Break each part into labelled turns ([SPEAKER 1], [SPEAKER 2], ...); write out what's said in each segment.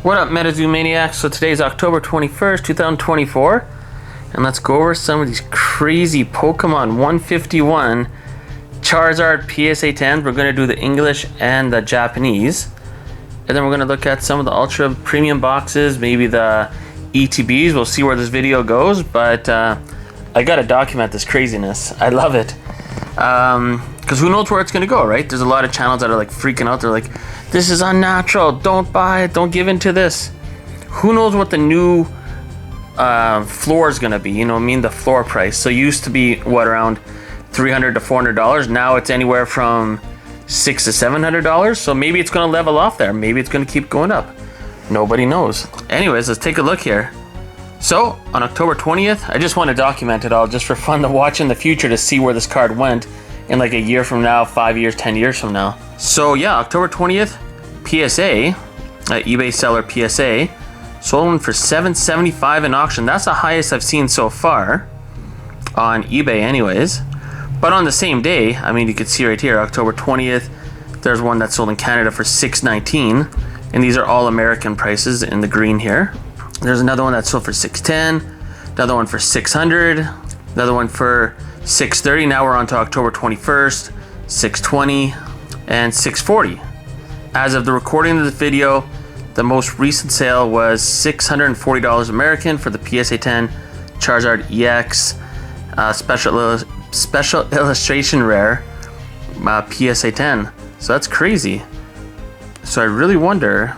[SPEAKER 1] What up, MetaZoo Maniacs? So today's October 21st, 2024, and let's go over some of these crazy Pokemon 151 Charizard PSA 10s. We're going to do the English and the Japanese, and then we're going to look at some of the Ultra Premium boxes, maybe the ETBs. We'll see where this video goes, but I got to document this craziness. I love it. Because who knows where it's going to go, right? There's a lot of channels that are like freaking out. They're like, this is unnatural. Don't buy it. Don't give into this. Who knows what the new floor is going to be? You know what I mean? The floor price. So it used to be, what, around $300 to $400. Now it's anywhere from $600 to $700. So maybe it's going to level off there. Maybe it's going to keep going up. Nobody knows. Anyways, let's take a look here. So on October 20th, I just want to document it all just for fun to watch in the future to see where this card went in like a year from now, 5 years, 10 years from now. So yeah, October 20th, PSA, eBay seller PSA, sold one for $775 in auction. That's the highest I've seen so far on eBay anyways. But on the same day, I mean, you can see right here, October 20th, there's one that sold in Canada for $619, and these are all American prices in the green here. There's another one that sold for $610, another one for $600, another one for $630. Now we're on to October 21st, $620, and $640. As of the recording of this video, the most recent sale was $640 American for the PSA 10 Charizard EX special illustration rare PSA 10. So that's crazy. So I really wonder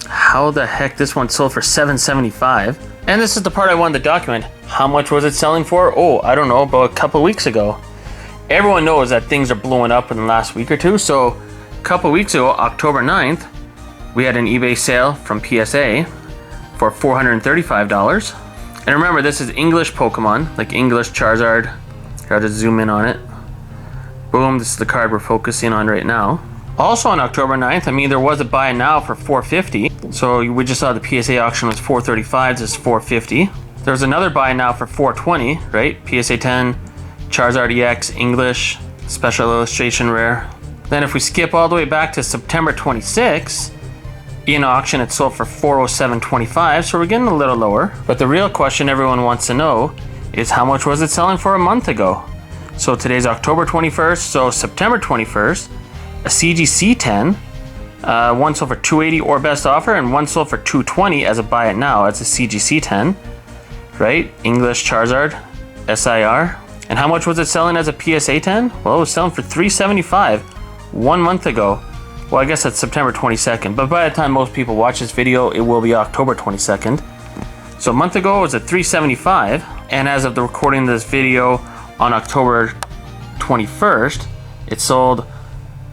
[SPEAKER 1] how the heck this one sold for $775. And this is the part I wanted to document. How much was it selling for? Oh, I don't know, about a couple weeks ago. Everyone knows that things are blowing up in the last week or two. So a couple weeks ago, October 9th, we had an eBay sale from PSA for $435. And remember, this is English Pokemon, like English Charizard. Here, I'll just zoom in on it. Boom, this is the card we're focusing on right now. Also on October 9th, I mean, there was a buy now for $450. So we just saw the PSA auction was $435, this is $450. There's another buy now for $420, right? PSA 10, Charizard EX, English, special illustration rare. Then if we skip all the way back to September 26th, in auction it sold for $407.25, so we're getting a little lower. But the real question everyone wants to know is how much was it selling for a month ago? So today's October 21st, so September 21st, a CGC 10, one sold for $280 or best offer, and one sold for $220 as a buy it now. That's a CGC 10, right? English Charizard SIR. And how much was it selling as a PSA 10? Well, it was selling for $375 1 month ago. Well, I guess that's September 22nd, but by the time most people watch this video, it will be October 22nd. So a month ago it was at $375, and as of the recording of this video on October 21st, it sold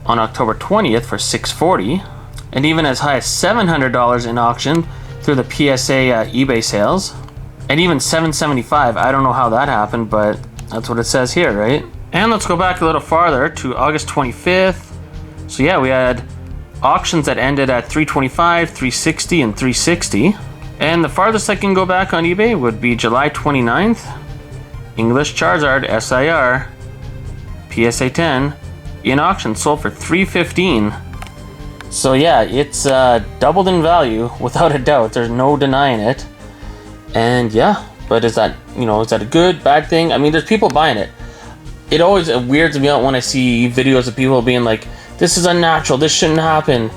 [SPEAKER 1] on October 20th for $640, and even as high as $700 in auction through the PSA eBay sales, and even $775. I don't know how that happened, but that's what it says here, right? And let's go back a little farther to August 25th. So yeah, we had auctions that ended at $325, $360, and $360. And the farthest I can go back on eBay would be July 29th. English Charizard SIR PSA 10 in auction sold for $315. So yeah, it's doubled in value without a doubt. There's no denying it. And yeah, but is that, you know, is that a good, bad thing? I mean, there's people buying it. It always weirds me out when I see videos of people being like, this is unnatural, this shouldn't happen,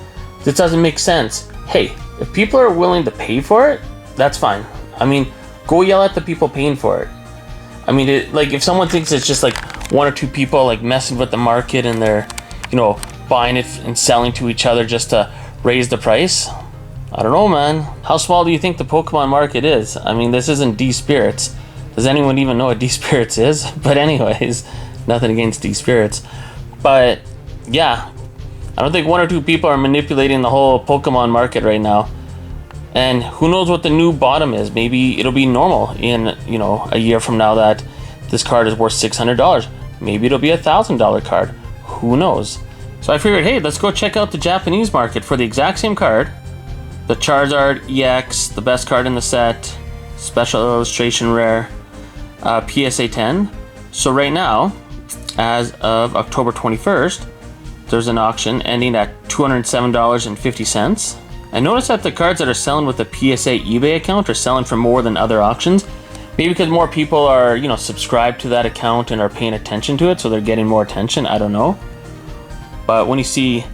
[SPEAKER 1] this doesn't make sense. Hey, if people are willing to pay for it, that's fine. I mean, go yell at the people paying for it. I mean, like, if someone thinks it's just like one or two people like messing with the market and they're, you know, buying it and selling to each other just to raise the price, I don't know, man. How small do you think the Pokemon market is? I mean, this isn't D-Spirits. Does anyone even know what D-Spirits is? But anyways, nothing against D-Spirits. But yeah, I don't think one or two people are manipulating the whole Pokemon market right now. And who knows what the new bottom is? Maybe it'll be normal in, you know, a year from now that this card is worth $600. Maybe it'll be a $1,000 card. Who knows? So I figured, hey, let's go check out the Japanese market for the exact same card. The Charizard EX, the best card in the set, special illustration rare, PSA 10. So right now, as of October 21st, there's an auction ending at $207.50. I noticed that the cards that are selling with the PSA eBay account are selling for more than other auctions. Maybe because more people are, you know, subscribed to that account and are paying attention to it, so they're getting more attention. I don't know. But when you see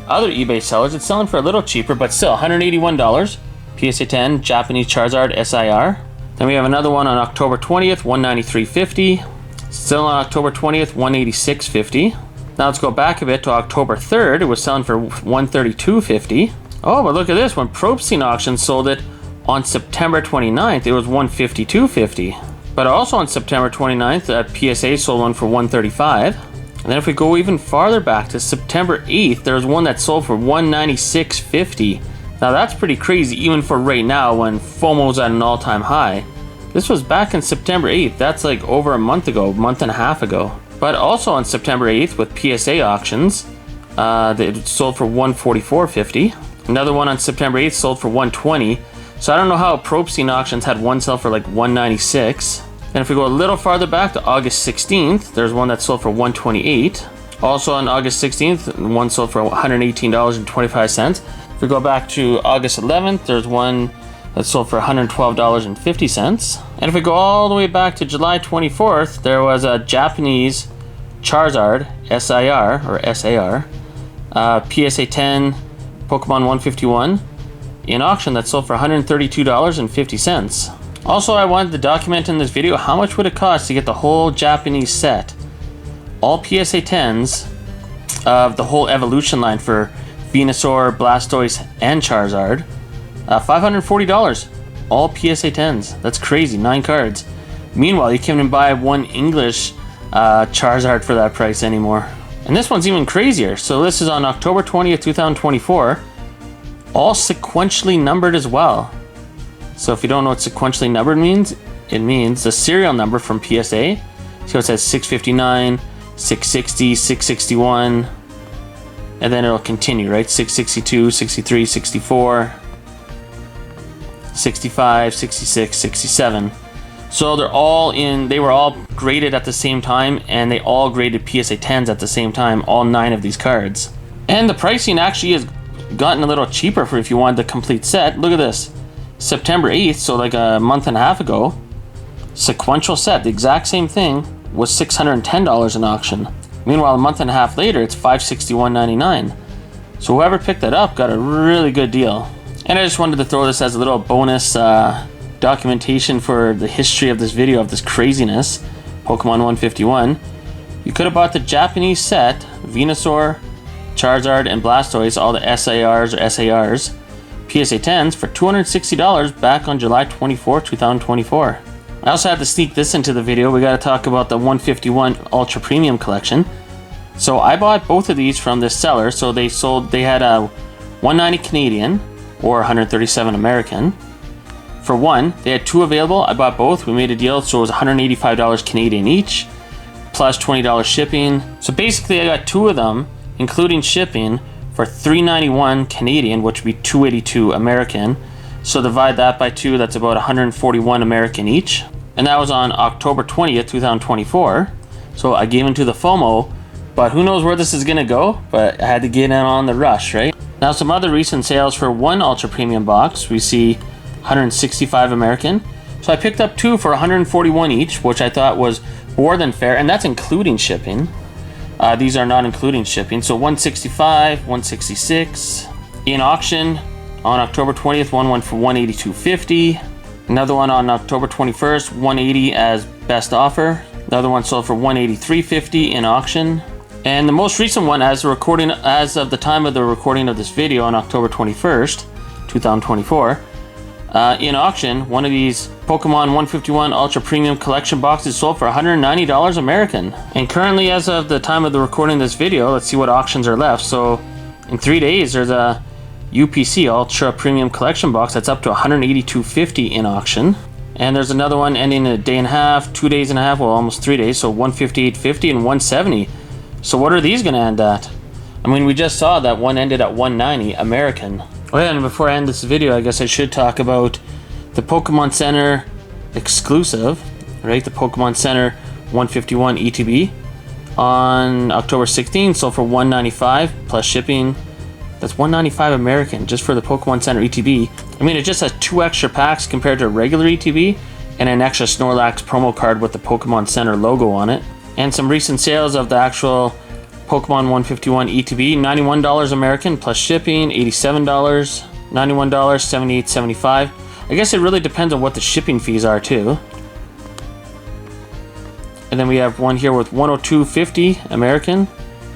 [SPEAKER 1] other eBay sellers, it's selling for a little cheaper, but still $181. PSA 10 Japanese Charizard SIR. Then we have another one on October 20th, $193.50. Still on October 20th, $186.50. Now let's go back a bit to October 3rd. It was selling for $132.50. Oh, but look at this. When Propstein Auction sold it on September 29th, it was $152.50. But also on September 29th, PSA sold one for $135. And then if we go even farther back to September 8th, there's one that sold for $196.50. Now that's pretty crazy even for right now when FOMO's at an all-time high. This was back in September 8th. That's like over a month ago, month and a half ago. But also on September 8th with PSA auctions, it sold for $144.50. Another one on September 8th sold for $120. So I don't know how Propstein Auctions had one sell for like $196. And if we go a little farther back to August 16th, there's one that sold for $128. Also on August 16th, one sold for $118.25. If we go back to August 11th, there's one that sold for $112.50. And if we go all the way back to July 24th, there was a Japanese Charizard SIR or SAR, PSA 10 Pokemon 151 in auction that sold for $132.50. Also, I wanted to document in this video how much would it cost to get the whole Japanese set, all PSA 10s of the whole evolution line for Venusaur, Blastoise, and Charizard. $540, all PSA 10s. That's crazy, 9 cards. Meanwhile, you can't even buy one English Charizard for that price anymore. And this one's even crazier. So this is on October 20th, 2024. All sequentially numbered as well. So if you don't know what sequentially numbered means, it means the serial number from PSA. So it says 659, 660, 661, and then it'll continue, right? 662, 63, 64, 65, 66, 67. So they were all graded at the same time, and they all graded PSA 10s at the same time, all 9 of these cards. And the pricing actually has gotten a little cheaper for if you wanted the complete set. Look at this. September 8th, so like a month and a half ago, sequential set, the exact same thing, was $610 in auction. Meanwhile, a month and a half later, it's $561.99. So whoever picked that up got a really good deal. And I just wanted to throw this as a little bonus documentation for the history of this video, of this craziness. Pokemon 151. You could have bought the Japanese set, Venusaur, Charizard, and Blastoise, all the SIRs or SARs, PSA 10s, for $260 back on July 24, 2024. I also had to sneak this into the video. We got to talk about the 151 Ultra Premium Collection. So I bought both of these from this seller. So they had a 190 Canadian or 137 American. For one, they had 2 available. I bought both. We made a deal, so it was $185 Canadian each, plus $20 shipping. So basically, I got 2 of them, including shipping, for $391 Canadian, which would be $282 American. So divide that by 2, that's about $141 American each. And that was on October 20th, 2024. So I gave into the FOMO, but who knows where this is gonna go, but I had to get in on the rush, right? Now some other recent sales for one Ultra Premium box, we see $165 American. So I picked up 2 for $141 each, which I thought was more than fair, and that's including shipping. These are not including shipping. So $165, $166. In auction on October 20th, one went for $182.50. Another one on October 21st, $180 as best offer. Another one sold for $183.50 in auction. And the most recent one, as of the time of the recording of this video on October 21st, 2024, in auction, one of these Pokemon 151 Ultra Premium Collection boxes sold for $190 American. And currently, as of the time of the recording of this video, let's see what auctions are left. So in 3 days, there's a UPC Ultra Premium Collection box that's up to $182.50 in auction. And there's another one ending in a day and a half, 2 days and a half, well, almost 3 days, so $158.50 and $170. So what are these going to end at? I mean, we just saw that one ended at $190 American. Oh yeah, and before I end this video, I guess I should talk about the Pokemon Center exclusive, right? The Pokemon Center 151 ETB on October 16th, sold for $195 plus shipping. That's $195 American just for the Pokemon Center ETB. I mean, it just has 2 extra packs compared to a regular ETB, and an extra Snorlax promo card with the Pokemon Center logo on it. And some recent sales of the actual Pokemon 151 ETB, $91 American plus shipping, $87, $91, $78.75. I guess it really depends on what the shipping fees are too. And then we have one here with $102.50 American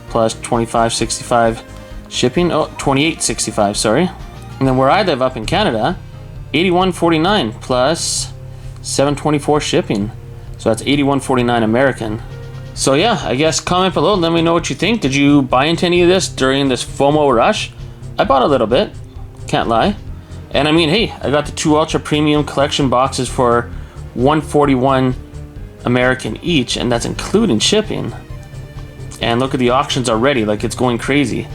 [SPEAKER 1] plus $25.65 shipping. Oh, $28.65, sorry. And then where I live up in Canada, $81.49 plus $7.24 shipping. So that's $81.49 American. So yeah, I guess comment below and let me know what you think. Did you buy into any of this during this FOMO rush? I bought a little bit, can't lie. And I mean, hey, I got the 2 Ultra Premium Collection boxes for $141 American each, and that's including shipping. And look at the auctions already, like it's going crazy.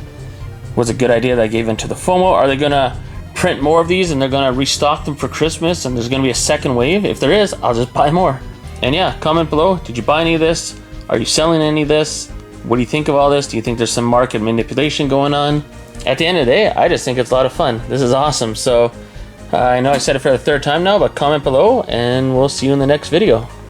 [SPEAKER 1] Was a good idea that I gave into the FOMO. Are they gonna print more of these and they're gonna restock them for Christmas and there's gonna be a second wave? If there is, I'll just buy more. And yeah, comment below, did you buy any of this? Are you selling any of this? What do you think of all this? Do you think there's some market manipulation going on? At the end of the day, I just think it's a lot of fun. This is awesome. So I know I said it for the 3rd time now, but comment below and we'll see you in the next video.